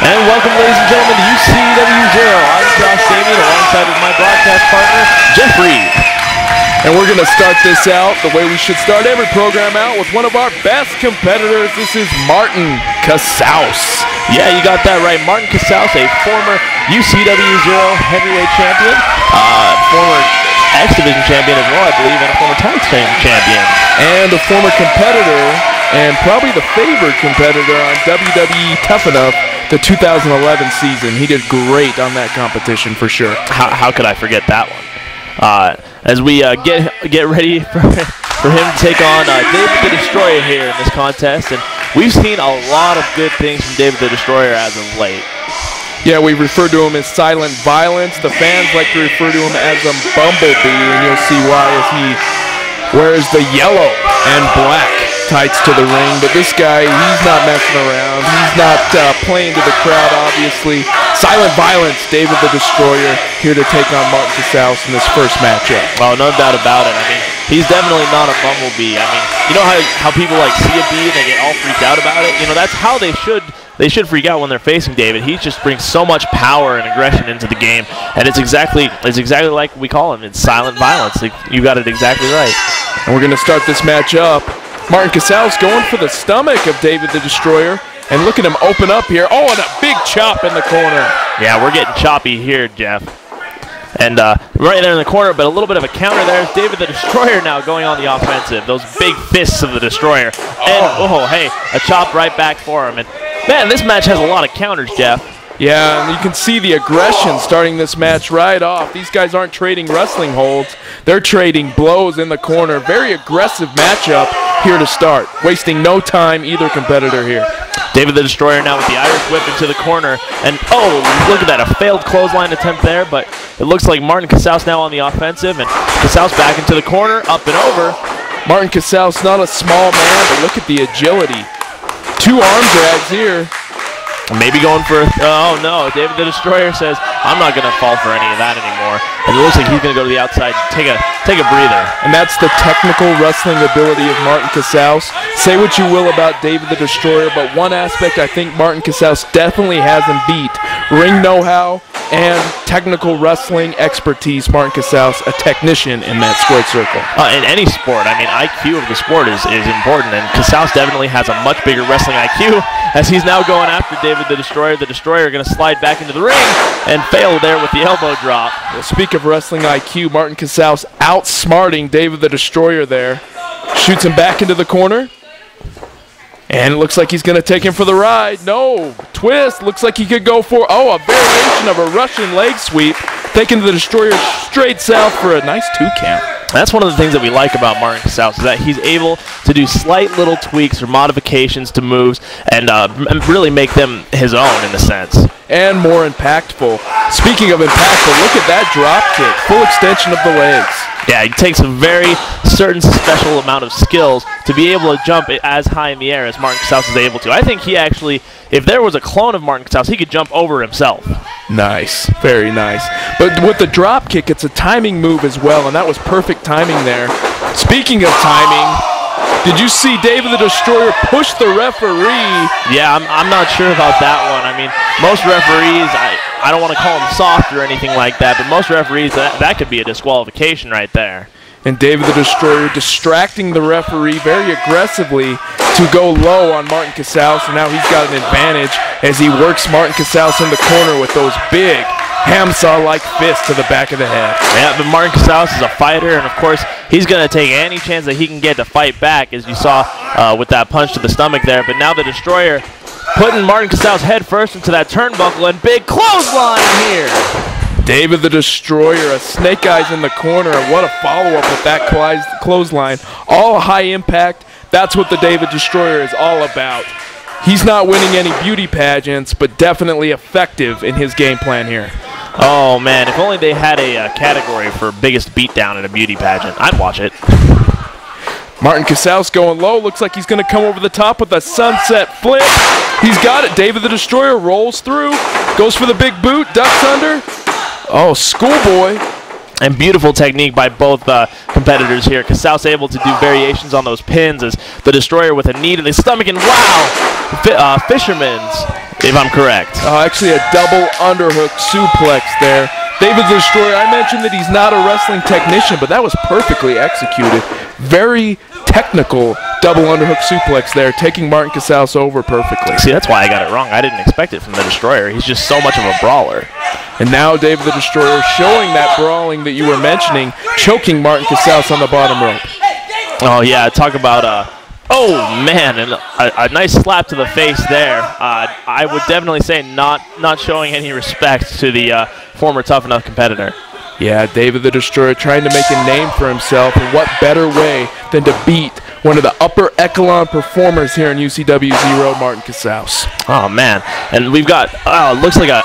And welcome, ladies and gentlemen, to UCW-Zero. I'm Josh Damien, alongside with my broadcast partner, Jeff Reed. And we're going to start this out the way we should start every program out, with one of our best competitors. This is Martin Casaus. Yeah, you got that right. Martin Casaus, a former UCW-Zero heavyweight champion, former X-Division champion as well, I believe, and a former tag team champion. And a former competitor, and probably the favored competitor on WWE Tough Enough, the 2011 season. He did great on that competition for sure. How could I forget that one? As we get ready for him to take on David the Destroyer here in this contest, and we've seen a lot of good things from David the Destroyer as of late. Yeah, we refer to him as Silent Violence. The fans like to refer to him as a Bumblebee, and you'll see why as he wears the yellow and black tights to the ring. But this guy, he's not messing around. He's not playing to the crowd, obviously. Silent Violence, David the Destroyer, here to take on Martin Casaus in this first matchup. Well, no doubt about it. I mean, he's definitely not a bumblebee. I mean, you know how people like see a bee and they get all freaked out about it? You know, that's how they should freak out when they're facing David. He just brings so much power and aggression into the game, and it's exactly like we call him. It's Silent Violence. You got it exactly right. And we're going to start this match up. Martin Casaus going for the stomach of David the Destroyer. And look at him open up here. Oh, and a big chop in the corner. Yeah, we're getting choppy here, Jeff. And right there in the corner, but a little bit of a counter there. David the Destroyer now going on the offensive. Those big fists of the Destroyer. And, hey, a chop right back for him. And, man, this match has a lot of counters, Jeff. Yeah, and you can see the aggression starting this match right off. These guys aren't trading wrestling holds. They're trading blows in the corner. Very aggressive matchup here to start. Wasting no time, either competitor here. David the Destroyer now with the Irish whip into the corner. And, oh, look at that, a failed clothesline attempt there. But it looks like Martin Casaus now on the offensive. And Casaus back into the corner, up and over. Martin Casaus, not a small man, but look at the agility. 2 arm drags here. Maybe going for, oh no, David the Destroyer says, I'm not going to fall for any of that anymore. And it looks like he's going to go to the outside and take a breather. And that's the technical wrestling ability of Martin Casaus. Say what you will about David the Destroyer, but one aspect I think Martin Casaus definitely has him beat. Ring know-how and technical wrestling expertise. Martin Casaus, a technician in that squared circle. In any sport, I mean, IQ of the sport is important, and Casaus definitely has a much bigger wrestling IQ as he's now going after David the Destroyer. The Destroyer going to slide back into the ring and fail there with the elbow drop. Well, speak of wrestling IQ, Martin Casaus outsmarting David the Destroyer there. Shoots him back into the corner. And it looks like he's going to take him for the ride. No, twist. Looks like he could go for, a variation of a Russian leg sweep. Taking the Destroyer straight south for a nice 2 count. That's one of the things that we like about Martin Casaus, is that he's able to do slight little tweaks or modifications to moves and really make them his own in a sense. And more impactful. Speaking of impactful, look at that drop kick. Full extension of the legs. Yeah, it takes a very certain special amount of skills to be able to jump as high in the air as Martin Casaus is able to. I think he actually, if there was a clone of Martin Casaus, he could jump over himself. Nice, very nice. But with the drop kick, it's a timing move as well, and that was perfect timing there. Speaking of timing, did you see David the Destroyer push the referee? Yeah, I'm not sure about that one. I mean, most referees, I don't want to call them soft or anything like that, but most referees, that could be a disqualification right there. And David the Destroyer distracting the referee very aggressively to go low on Martin Casaus, and now he's got an advantage as he works Martin Casaus in the corner with those big Hamsaw-like fists to the back of the head. Yeah, but Martin Casaus is a fighter, and of course, he's going to take any chance that he can get to fight back, as you saw with that punch to the stomach there. But now the Destroyer putting Martin Casaus head first into that turnbuckle, and big clothesline here. David the Destroyer, a snake eyes in the corner, and what a follow-up with that clothesline. All high impact. That's what the David Destroyer is all about. He's not winning any beauty pageants, but definitely effective in his game plan here. Oh, man, if only they had a category for biggest beatdown in a beauty pageant. I'd watch it. Martin Casaus going low. Looks like he's going to come over the top with a sunset flip. He's got it. David the Destroyer rolls through. Goes for the big boot. Ducks under. Oh, schoolboy. And beautiful technique by both competitors here. Casaus able to do variations on those pins as the Destroyer with a knee to the stomach. And wow, fisherman's if I'm correct. Actually, a double underhook suplex there. David the Destroyer, I mentioned that he's not a wrestling technician, but that was perfectly executed. Very technical double underhook suplex there, taking Martin Casaus over perfectly. See, that's why I got it wrong. I didn't expect it from the Destroyer. He's just so much of a brawler. And now David the Destroyer showing that brawling that you were mentioning, choking Martin Casaus on the bottom rope. Oh, yeah, talk about, oh, man, and a nice slap to the face there. I would definitely say not showing any respect to the former Tough Enough competitor. Yeah, David the Destroyer trying to make a name for himself, and what better way than to beat one of the upper echelon performers here in UCW-Zero, Martin Casaus. Oh, man, and we've got, looks like a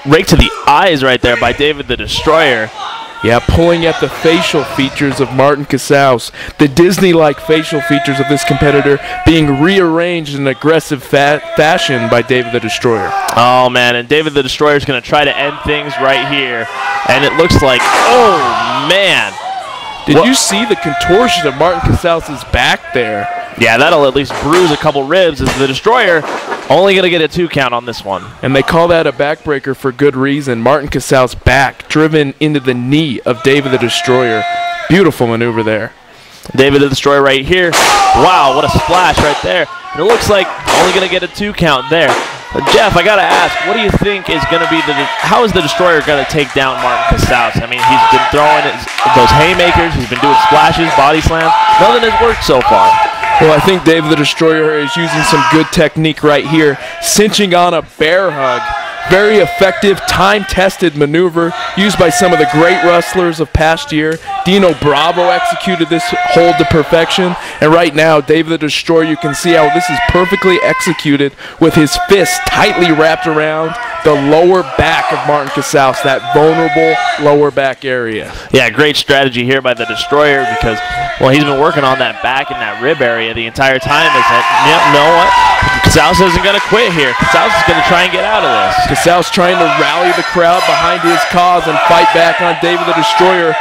rake to the eyes right there by David the Destroyer. Yeah, pulling at the facial features of Martin Casaus, the Disney-like facial features of this competitor being rearranged in an aggressive fashion by David the Destroyer. Oh, man, and David the Destroyer is going to try to end things right here. And it looks like, oh, man. Did you see the contortion of Martin Casaus' back there? Yeah, that'll at least bruise a couple ribs as the Destroyer only going to get a 2 count on this one. And they call that a backbreaker for good reason. Martin Casaus' back driven into the knee of David the Destroyer. Beautiful maneuver there. David the Destroyer right here. Wow, what a splash right there. And it looks like only going to get a 2 count there. Jeff, I got to ask, what do you think is going to be how is the Destroyer going to take down Martin Casaus? I mean, he's been throwing those haymakers, he's been doing splashes, body slams. Nothing has worked so far. Well, I think David the Destroyer is using some good technique right here, cinching on a bear hug. Very effective, time-tested maneuver used by some of the great wrestlers of past year. Dino Bravo executed this hold to perfection. And right now, David the Destroyer, you can see how this is perfectly executed with his fist tightly wrapped around the lower back of Martin Casaus, that vulnerable lower back area. Yeah, great strategy here by the Destroyer because, well, he's been working on that back and that rib area the entire time. You know what? Casaus isn't going to quit here. Casaus is going to try and get out of this. Casaus trying to rally the crowd behind his cause and fight back on David the Destroyer.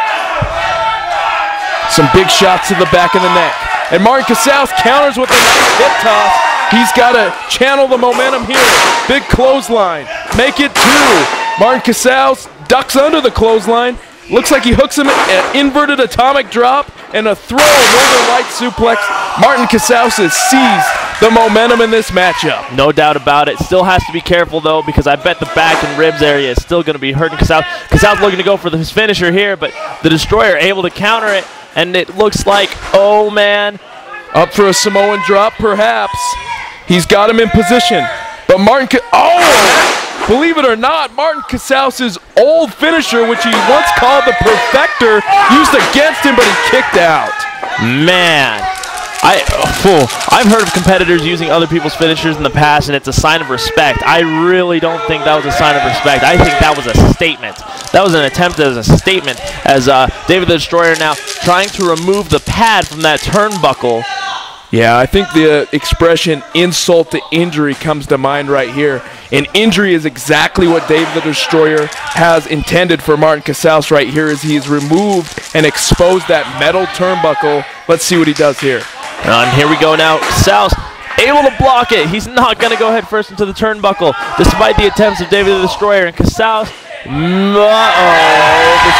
Some big shots to the back of the neck. And Martin Casaus counters with a nice hip toss. He's got to channel the momentum here. Big clothesline. Make it 2. Martin Casaus ducks under the clothesline. Looks like he hooks him an inverted atomic drop and a throw Northern Light suplex. Martin Casaus has seized the momentum in this matchup. No doubt about it. Still has to be careful, though, because I bet the back and ribs area is still going to be hurting Casaus. Casaus looking to go for his finisher here, but the Destroyer able to counter it, and it looks like, oh, man. Up for a Samoan drop, perhaps. He's got him in position. But believe it or not, Martin Casaus' old finisher, which he once called the Perfector, used against him, but he kicked out. Man. I've heard of competitors using other people's finishers in the past, and it's a sign of respect. I really don't think that was a sign of respect. I think that was a statement. That was an attempt as a statement as David the Destroyer now trying to remove the pad from that turnbuckle. Yeah, I think the expression insult to injury comes to mind right here. And injury is exactly what David the Destroyer has intended for Martin Casaus right here as he's removed and exposed that metal turnbuckle. Let's see what he does here. And here we go now. Casaus able to block it. He's not going to go head first into the turnbuckle despite the attempts of David the Destroyer. And Casaus, this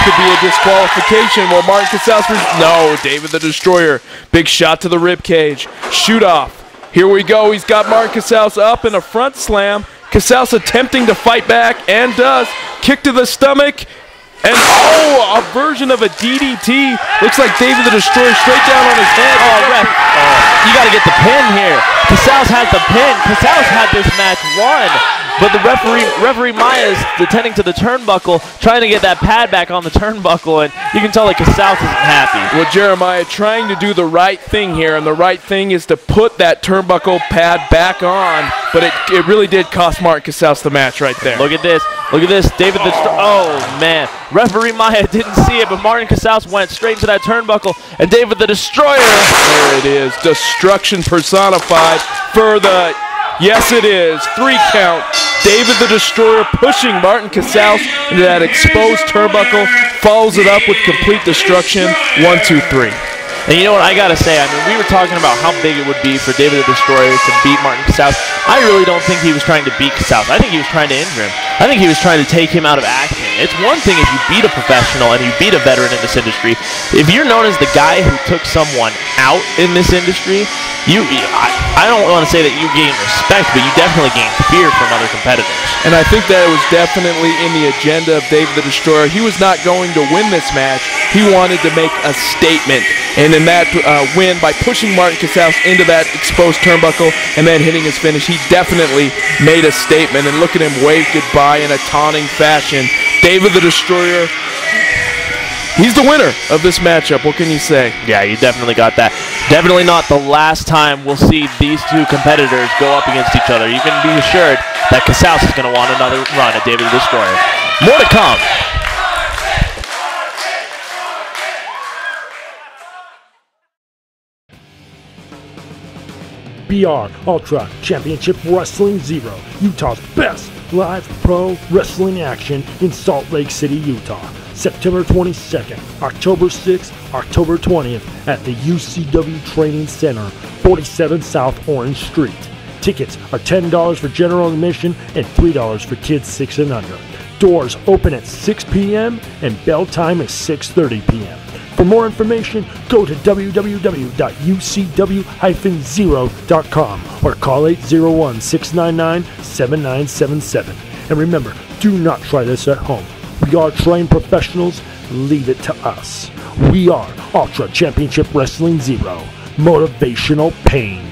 could be a disqualification. Well, Martin Casaus, no, David the Destroyer. Big shot to the rib cage. Shoot off. Here we go. He's got Martin Casaus up in a front slam. Casaus attempting to fight back and does. Kick to the stomach. And a version of a DDT. Looks like David the Destroyer straight down on his head. Oh, ref. You got to get the pin here. Casaus has the pin. Casaus had this match won. But the referee Maya is attending to the turnbuckle, trying to get that pad back on the turnbuckle, and you can tell that Casaus isn't happy. Well, Jeremiah trying to do the right thing here, and the right thing is to put that turnbuckle pad back on, but it really did cost Martin Casaus the match right there. Look at this. Look at this. David the Destroyer. Oh, man. Referee Maya didn't see it, but Martin Casaus went straight into that turnbuckle, and David the Destroyer. There it is. Destruction personified for the... Yes, it is. 3 count. David the Destroyer pushing Martin Casaus into that exposed turnbuckle, follows it up with complete destruction. 1, 2, 3. And you know what I gotta say? I mean, we were talking about how big it would be for David the Destroyer to beat Martin Casaus. I really don't think he was trying to beat Casaus. I think he was trying to injure him. I think he was trying to take him out of action. It's one thing if you beat a professional and you beat a veteran in this industry. If you're known as the guy who took someone out in this industry, I don't want to say that you gain respect, but you definitely gain fear from other competitors. And I think that it was definitely in the agenda of David the Destroyer. He was not going to win this match. He wanted to make a statement. And in that win, by pushing Martin Casaus into that exposed turnbuckle and then hitting his finish, he definitely made a statement. And look at him wave goodbye in a taunting fashion. David the Destroyer, he's the winner of this matchup. What can you say? Yeah, you definitely got that. Definitely not the last time we'll see these two competitors go up against each other. You can be assured that Casaus is going to want another run at David the Destroyer. More to come. BR Ultra Championship Wrestling Zero, Utah's best live pro wrestling action in Salt Lake City, Utah. September 22nd, October 6th, October 20th at the UCW Training Center, 47 South Orange Street. Tickets are $10 for general admission and $3 for kids 6 and under. Doors open at 6 p.m. and bell time is 6:30 p.m. For more information, go to www.ucw-zero.com or call 801-699-7977. And remember, do not try this at home. We are trained professionals. Leave it to us. We are Ultra Championship Wrestling Zero. Motivational pain.